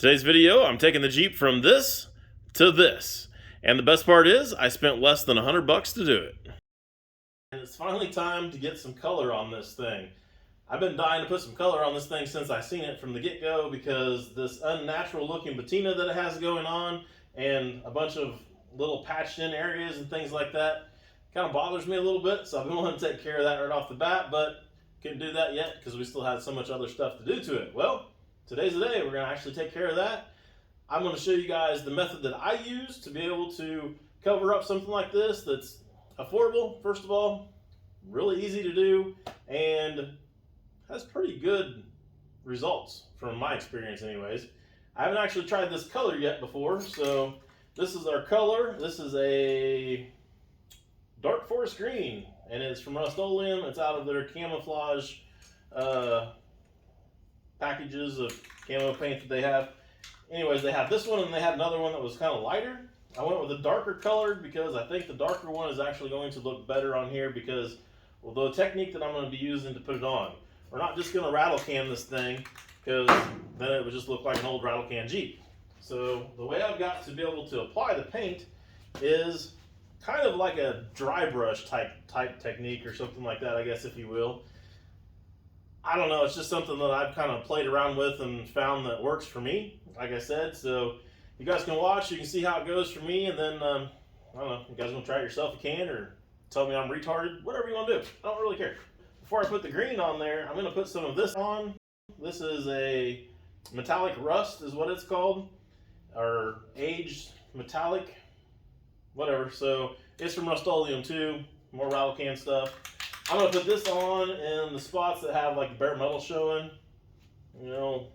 Today's video, I'm taking the Jeep from this to this. And the best part is, I spent less than $100 to do it. And it's finally time to get some color on this thing. I've been dying to put some color on this thing since I seen it from the get-go, because this unnatural looking patina that it has going on and a bunch of little patched in areas and things like that kind of bothers me a little bit. So I've been wanting to take care of that right off the bat, but couldn't do that yet because we still had so much other stuff to do to it. Well, today's the day we're going to actually take care of that. I'm going to show you guys the method that I use to be able to cover up something like this that's affordable, first of all, really easy to do, and has pretty good results from my experience anyways. I haven't actually tried this color yet before, so this is our color. This is a dark forest green, and it's from Rust-Oleum. It's out of their camouflage packages of camo paint that they have. Anyways, they have this one and they had another one that was kind of lighter. I went with a darker color because I think the darker one is actually going to look better on here, because well, the technique that I'm going to be using to put it on, we're not just going to rattle can this thing, because then it would just look like an old rattle can Jeep. So the way I've got to be able to apply the paint is kind of like a dry brush type technique or something like that, I guess, if you will. I don't know, it's just something that I've kind of played around with and found that works for me, like I said. So you guys can watch, you can see how it goes for me, and then, I don't know, you guys want to try it yourself, you can, or tell me I'm retarded, whatever you want to do. I don't really care. Before I put the green on there, I'm going to put some of this on. This is a metallic rust is what it's called, or aged metallic, whatever. So it's from Rust-Oleum too, more rattle can stuff. I'm going to put this on in the spots that have like bare metal showing, you know,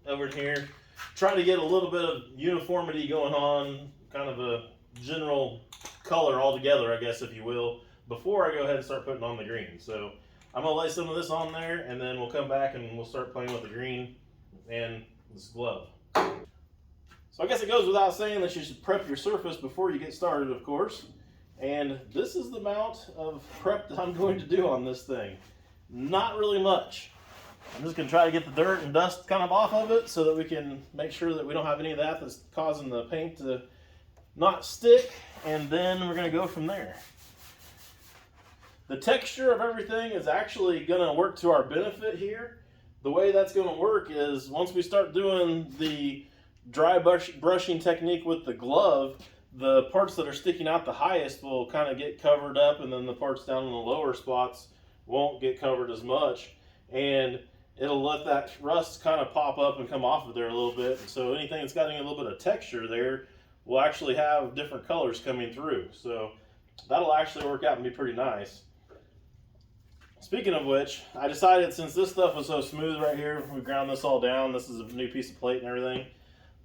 over here. Try to get a little bit of uniformity going on, kind of a general color altogether, I guess, if you will, before I go ahead and start putting on the green. So I'm going to lay some of this on there, and then we'll come back and we'll start playing with the green and this glove. So I guess it goes without saying that you should prep your surface before you get started, of course. And this is the amount of prep that I'm going to do on this thing. Not really much. I'm just going to try to get the dirt and dust kind of off of it so that we can make sure that we don't have any of that that's causing the paint to not stick, and then we're going to go from there. The texture of everything is actually going to work to our benefit here. The way that's going to work is once we start doing the dry brushing technique with the glove, the parts that are sticking out the highest will kind of get covered up, and then the parts down in the lower spots won't get covered as much, and it'll let that rust kind of pop up and come off of there a little bit. So anything that's got any little bit of texture there will actually have different colors coming through. So that'll actually work out and be pretty nice. Speaking of which, I decided, since this stuff was so smooth right here, we ground this all down, this is a new piece of plate and everything,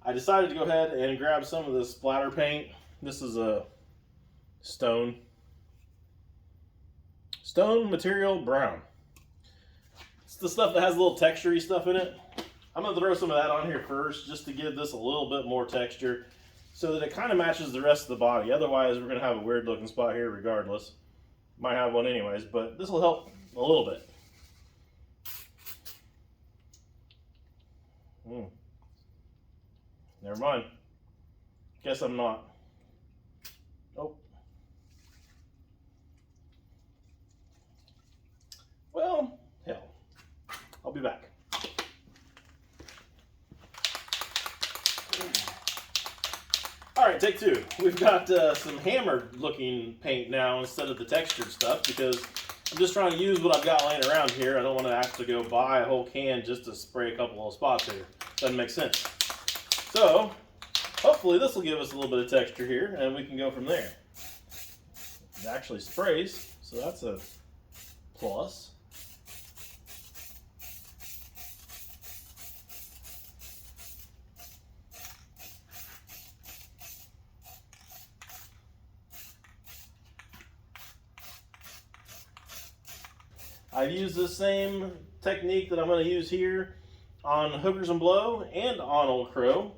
I decided to go ahead and grab some of this splatter paint. This is a stone material brown. It's the stuff that has a little texture-y stuff in it. I'm going to throw some of that on here first, just to give this a little bit more texture so that it kind of matches the rest of the body. Otherwise, we're going to have a weird looking spot here regardless. Might have one anyways, but this will help a little bit. Never mind. Guess I'm not. Oh. Well, hell. I'll be back. All right, take two. We've got some hammered looking paint now instead of the textured stuff, because I'm just trying to use what I've got laying around here. I don't want to have to go buy a whole can just to spray a couple of spots here. Doesn't make sense. So hopefully this will give us a little bit of texture here, and we can go from there. It actually sprays, so that's a plus. I've used the same technique that I'm going to use here on Hookers and Blow and on Old Crow.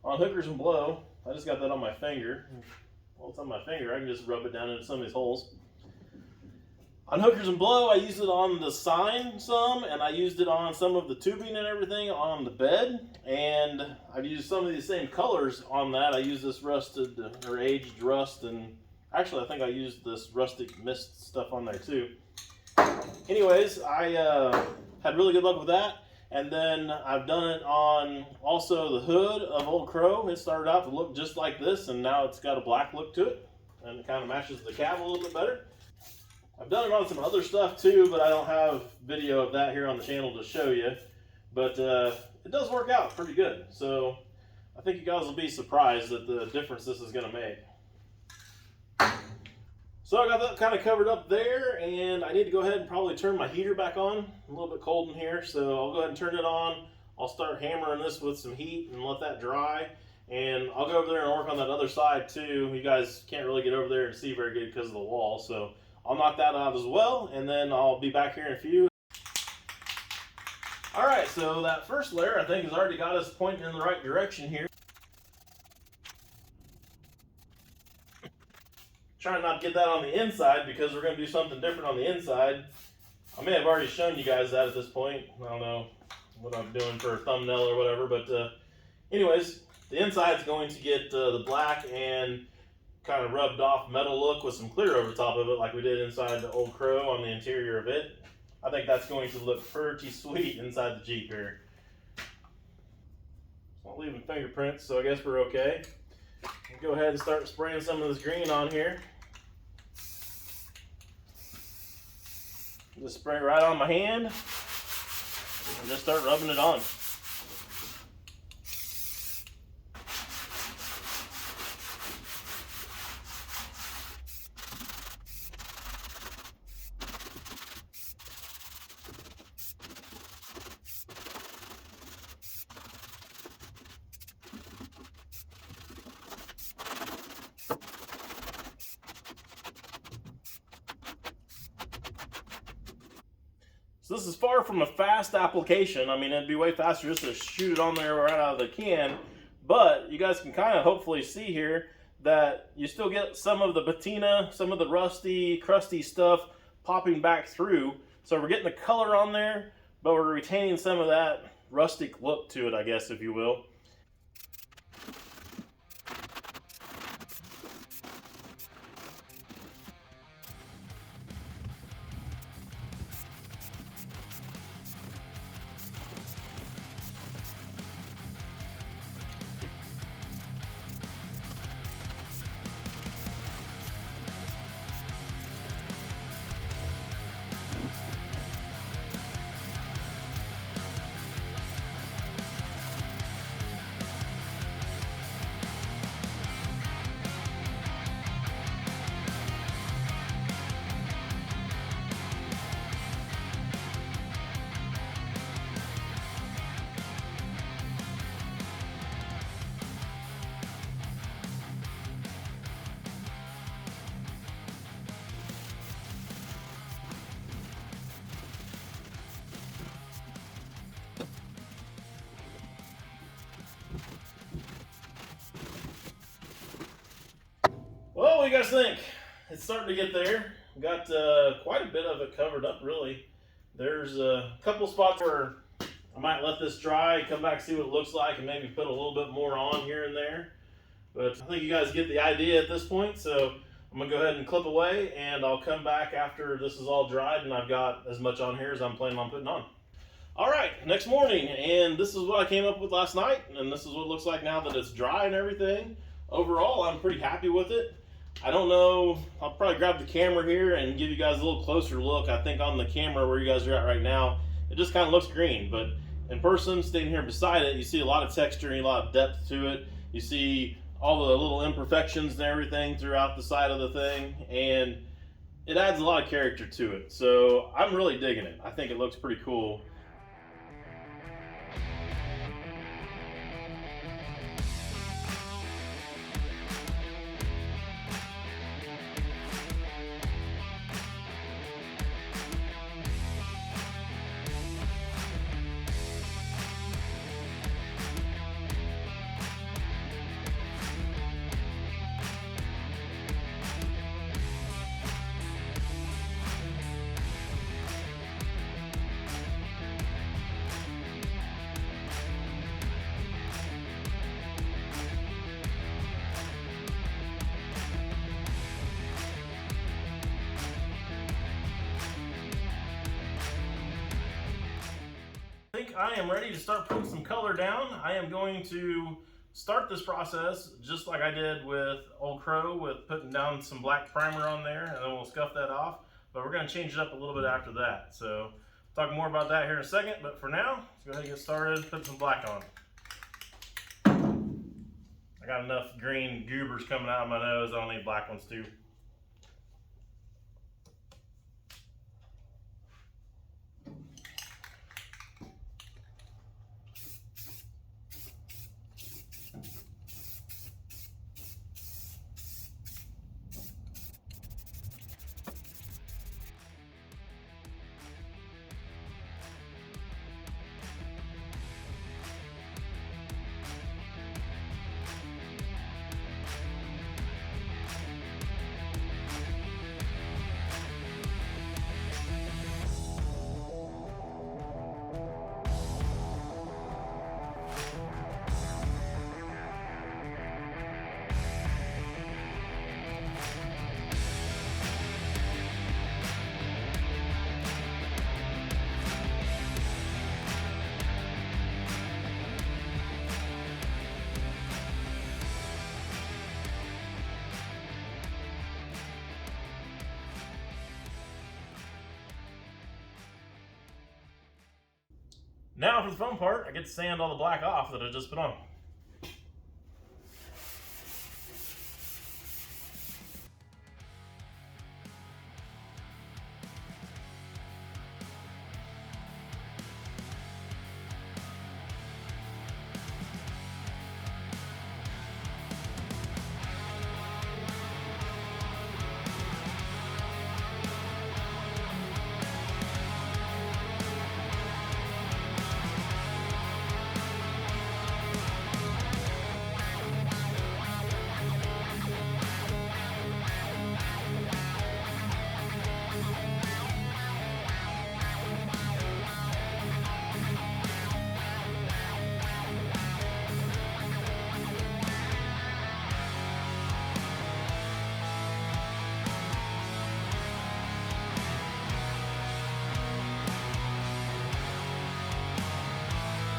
On Hookers and Blow, I just got that on my finger. Well, it's on my finger. I can just rub it down into some of these holes. On Hookers and Blow, I used it on the sign some, and I used it on some of the tubing and everything on the bed. And I've used some of these same colors on that. I used this rusted or aged rust, and actually I think I used this rustic mist stuff on there too. Anyways, I had really good luck with that. And then I've done it on also the hood of Old Crow. It started out to look just like this, and now it's got a black look to it, and it kind of matches the cab a little bit better. I've done it on some other stuff too, but I don't have video of that here on the channel to show you. But it does work out pretty good. So I think you guys will be surprised at the difference this is going to make. So I got that kind of covered up there, and I need to go ahead and probably turn my heater back on. A little bit cold in here, so I'll go ahead and turn it on. I'll start hammering this with some heat and let that dry. And I'll go over there and work on that other side too. You guys can't really get over there and see very good because of the wall, so I'll knock that out as well, and then I'll be back here in a few. Alright, so that first layer I think has already got us pointing in the right direction here. Trying not to get that on the inside because we're going to do something different on the inside. I may have already shown you guys that at this point. I don't know what I'm doing for a thumbnail or whatever, but anyways, the inside's going to get the black and kind of rubbed off metal look with some clear over top of it like we did inside the Old Crow on the interior of it. I think that's going to look pretty sweet inside the Jeep here. It's not leaving fingerprints, so I guess we're okay. Go ahead and start spraying some of this green on here. Just spray it right on my hand and just start rubbing it on. So this is far from a fast application. I mean, it'd be way faster just to shoot it on there right out of the can. But you guys can kind of hopefully see here that you still get some of the patina, some of the rusty, crusty stuff popping back through. So we're getting the color on there, but we're retaining some of that rustic look to it, I guess, if you will. Well, what do you guys think? It's starting to get there. We got quite a bit of it covered up, really. There's a couple spots where I might let this dry, come back, see what it looks like, and maybe put a little bit more on here and there. But I think you guys get the idea at this point, so I'm going to go ahead and clip away, and I'll come back after this is all dried and I've got as much on here as I'm planning on putting on. Alright, next morning, and this is what I came up with last night, and this is what it looks like now that it's dry and everything. Overall, I'm pretty happy with it. I don't know, I'll probably grab the camera here and give you guys a little closer look. I think on the camera where you guys are at right now, it just kind of looks green, but in person, standing here beside it, you see a lot of texture and a lot of depth to it. You see all the little imperfections and everything throughout the side of the thing, and it adds a lot of character to it. So I'm really digging it. I think it looks pretty cool. I am ready to start putting some color down. I am going to start this process just like I did with Old Crow, with putting down some black primer on there, and then we'll scuff that off. But we're going to change it up a little bit after that. So talk more about that here in a second, but for now, let's go ahead and get started, put some black on. I got enough green goobers coming out of my nose, I don't need black ones too. Now for the fun part, I get to sand all the black off that I just put on.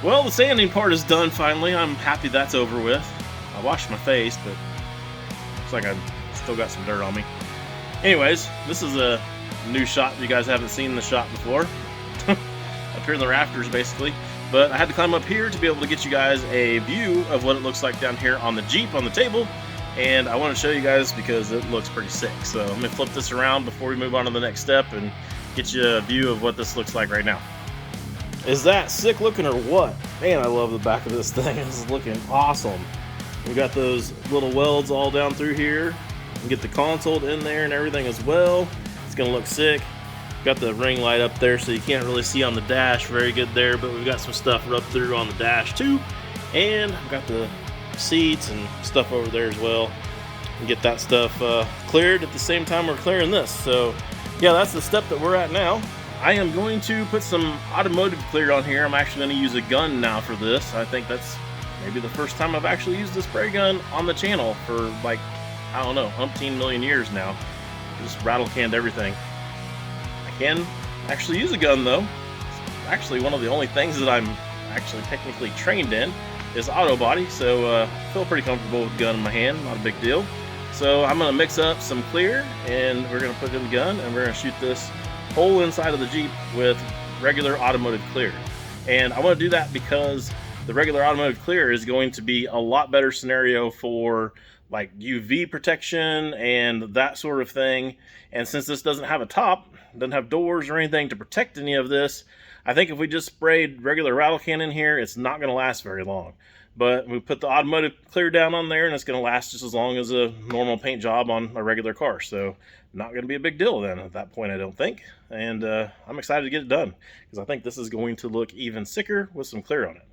Well, the sanding part is done finally. I'm happy that's over with. I washed my face, but looks like I've still got some dirt on me. Anyways, this is a new shot. You guys haven't seen the shot before. Up here in the rafters, basically. But I had to climb up here to be able to get you guys a view of what it looks like down here on the Jeep on the table. And I want to show you guys because it looks pretty sick. So let me flip this around before we move on to the next step and get you a view of what this looks like right now. Is that sick looking or what? Man, I love the back of this thing. This is looking awesome. We got those little welds all down through here. We get the console in there and everything as well. It's gonna look sick. Got the ring light up there so you can't really see on the dash very good there, but we've got some stuff rubbed through on the dash too. And I've got the seats and stuff over there as well. And get that stuff cleared at the same time we're clearing this. So yeah, that's the step that we're at now. I am going to put some automotive clear on here. I'm actually going to use a gun now for this. I think that's maybe the first time I've actually used a spray gun on the channel for like, I don't know, umpteen million years now. Just rattle canned everything. I can actually use a gun though. It's actually one of the only things that I'm actually technically trained in is auto body. So I feel pretty comfortable with the gun in my hand, not a big deal. So I'm going to mix up some clear and we're going to put it in the gun and we're going to shoot this whole inside of the Jeep with regular automotive clear. And I want to do that because the regular automotive clear is going to be a lot better scenario for like UV protection and that sort of thing. And since this doesn't have a top, doesn't have doors or anything to protect any of this, I think if we just sprayed regular rattle can in here, it's not going to last very long. But we put the automotive clear down on there and it's going to last just as long as a normal paint job on a regular car. So not going to be a big deal then at that point, I don't think. And I'm excited to get it done because I think this is going to look even sicker with some clear on it.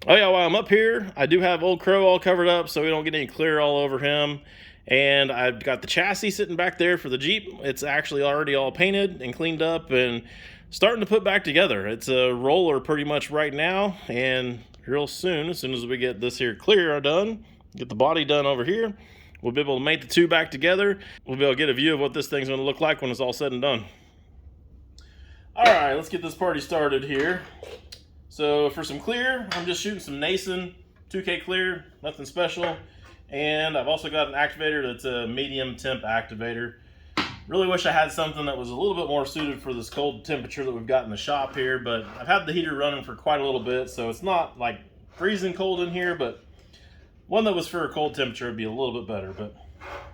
Oh yeah, while I'm up here, I do have Old Crow all covered up so we don't get any clear all over him. And I've got the chassis sitting back there for the Jeep. It's actually already all painted and cleaned up and starting to put back together. It's a roller pretty much right now, and real soon, as we get this here clear done, get the body done over here, we'll be able to mate the two back together. We'll be able to get a view of what this thing's going to look like when it's all said and done. All right, let's get this party started here. So for some clear, I'm just shooting some Nason 2K clear, nothing special. And I've also got an activator that's a medium temp activator. Really wish I had something that was a little bit more suited for this cold temperature that we've got in the shop here, but I've had the heater running for quite a little bit, so it's not like freezing cold in here, but one that was for a cold temperature would be a little bit better. But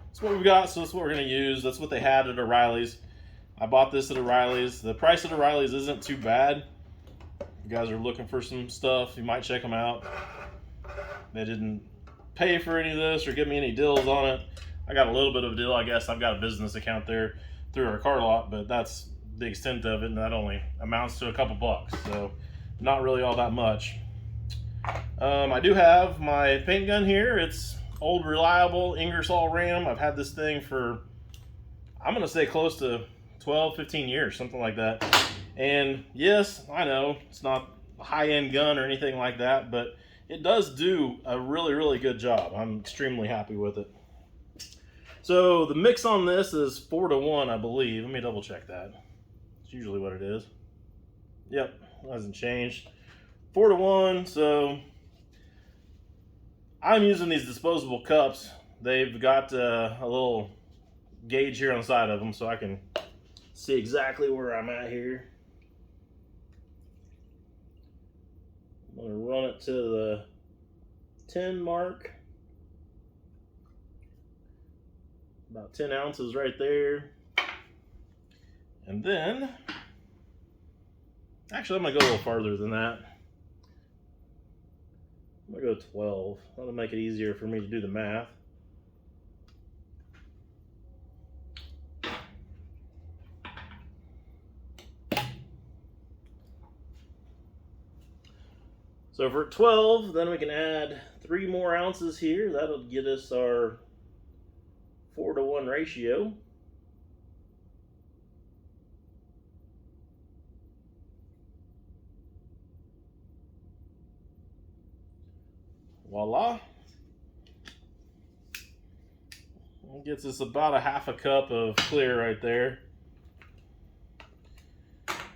that's what we've got, so that's what we're going to use. That's what they had at O'Reilly's. I bought this at O'Reilly's. The price at O'Reilly's isn't too bad. If you guys are looking for some stuff, you might check them out. They didn't pay for any of this or give me any deals on it. I got a little bit of a deal, I guess. I've got a business account there through our car lot, but that's the extent of it, and that only amounts to a couple bucks, so not really all that much. I do have my paint gun here. It's old, reliable Ingersoll Ram. I've had this thing for, I'm going to say close to 12, 15 years, something like that. And yes, I know it's not a high-end gun or anything like that, but it does do a really, really good job. I'm extremely happy with it. So the mix on this is 4-to-1, I believe. Let me double check that. It's usually what it is. Yep, hasn't changed. 4-to-1, so I'm using these disposable cups. They've got a little gauge here on the side of them, so I can see exactly where I'm at here. I'm gonna run it to the 10 mark. About 10 ounces right there. And then, actually I'm gonna go a little farther than that. I'm gonna go 12. That'll make it easier for me to do the math. So for 12, then we can add 3 more ounces here. That'll get us our 4-to-1 ratio. Voila. That gets us about a half a cup of clear right there.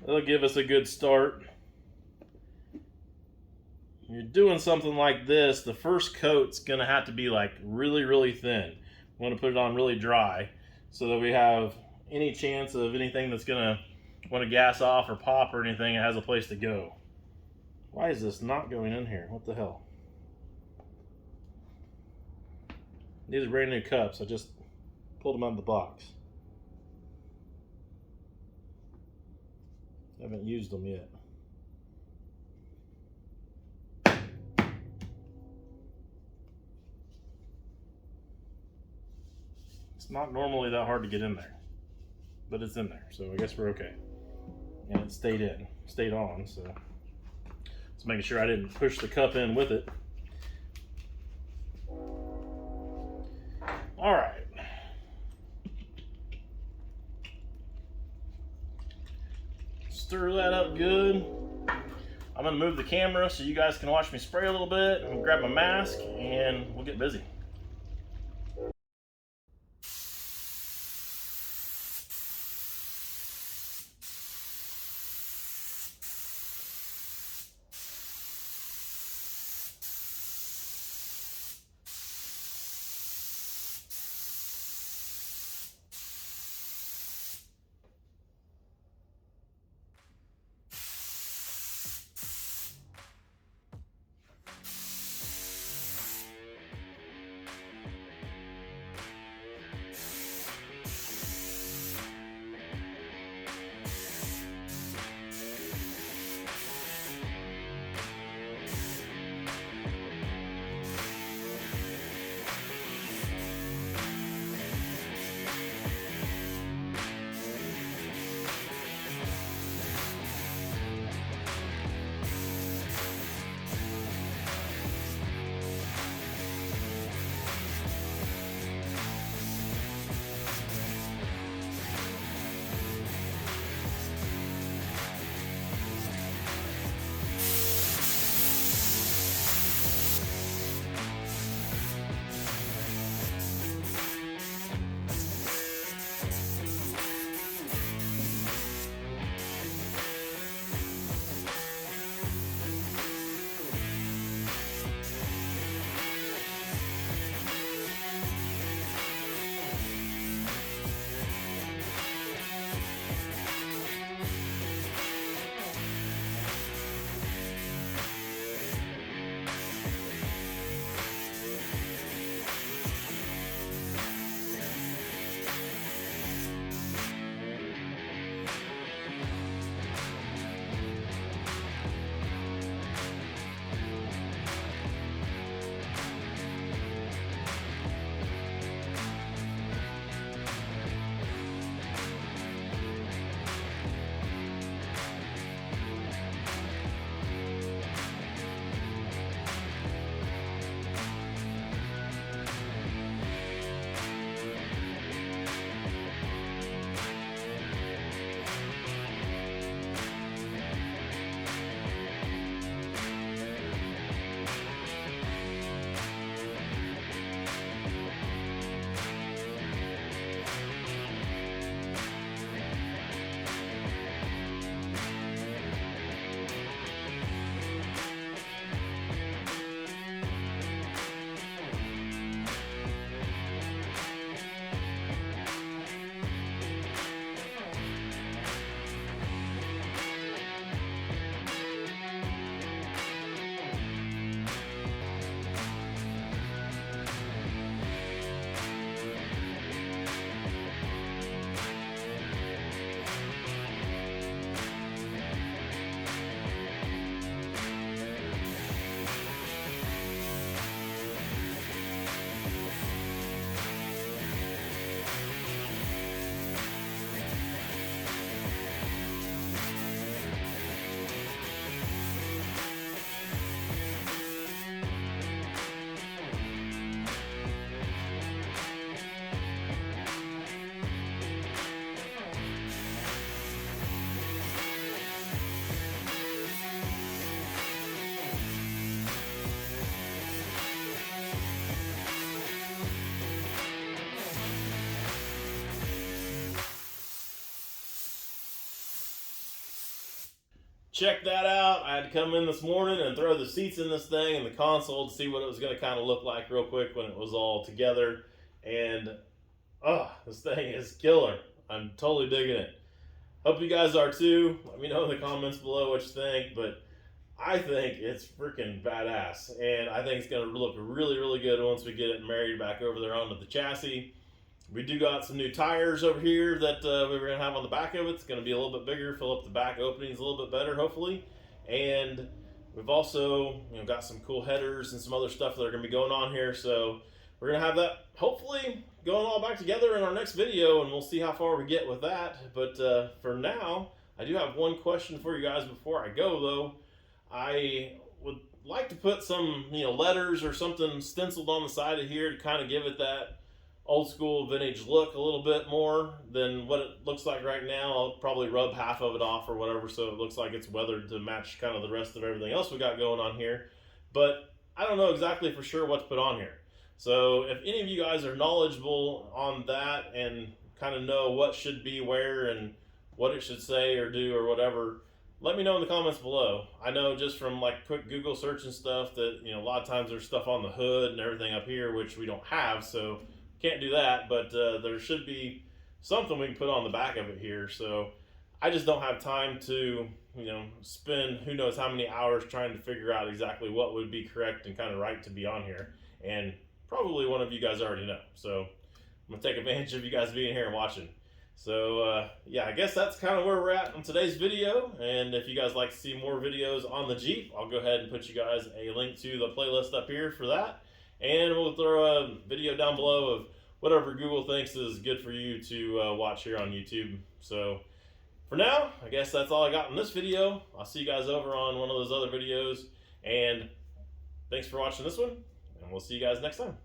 That'll give us a good start. When you're doing something like this, the first coat's gonna have to be like really, really thin. We want to put it on really dry so that we have any chance of anything that's gonna want to gas off or pop or anything, it has a place to go. Why is this not going in here? What the hell? These are brand new cups. I just pulled them out of the box. I haven't used them yet. It's not normally that hard to get in there, but it's in there, so I guess we're okay. And it stayed on, so just making sure I didn't push the cup in with it. All right. Stir that up good. I'm gonna move the camera so you guys can watch me spray a little bit. I'm gonna grab my mask and we'll get busy. check that out. I had to come in this morning and throw the seats in this thing and the console to see what it was going to kind of look like real quick when it was all together. And this thing is killer. I'm totally digging it. Hope you guys are too. Let me know in the comments below what you think, but I think it's freaking badass, and I think it's going to look really, really good once we get it married back over there onto the chassis. We do got some new tires over here that we're going to have on the back of it. It's going to be a little bit bigger, fill up the back openings a little bit better, hopefully. And we've also got some cool headers and some other stuff that are going to be going on here. So we're going to have that hopefully going all back together in our next video, and we'll see how far we get with that. But for now, I do have one question for you guys before I go, though. I would like to put some letters or something stenciled on the side of here to kind of give it that old school vintage look a little bit more than what it looks like right now. I'll probably rub half of it off or whatever so it looks like it's weathered to match kind of the rest of everything else we got going on here. But I don't know exactly for sure what to put on here. So if any of you guys are knowledgeable on that and kind of know what should be where and what it should say or do or whatever, let me know in the comments below. I know just from like quick Google search and stuff that a lot of times there's stuff on the hood and everything up here which we don't have, so can't do that, but there should be something we can put on the back of it here. So I just don't have time to spend who knows how many hours trying to figure out exactly what would be correct and kind of right to be on here, and probably one of you guys already know. So I'm gonna take advantage of you guys being here and watching. So yeah, I guess that's kind of where we're at on today's video. And if you guys like to see more videos on the Jeep, I'll go ahead and put you guys a link to the playlist up here for that. And we'll throw a video down below of whatever Google thinks is good for you to watch here on YouTube. So for now, I guess that's all I got in this video. I'll see you guys over on one of those other videos. And thanks for watching this one, and we'll see you guys next time.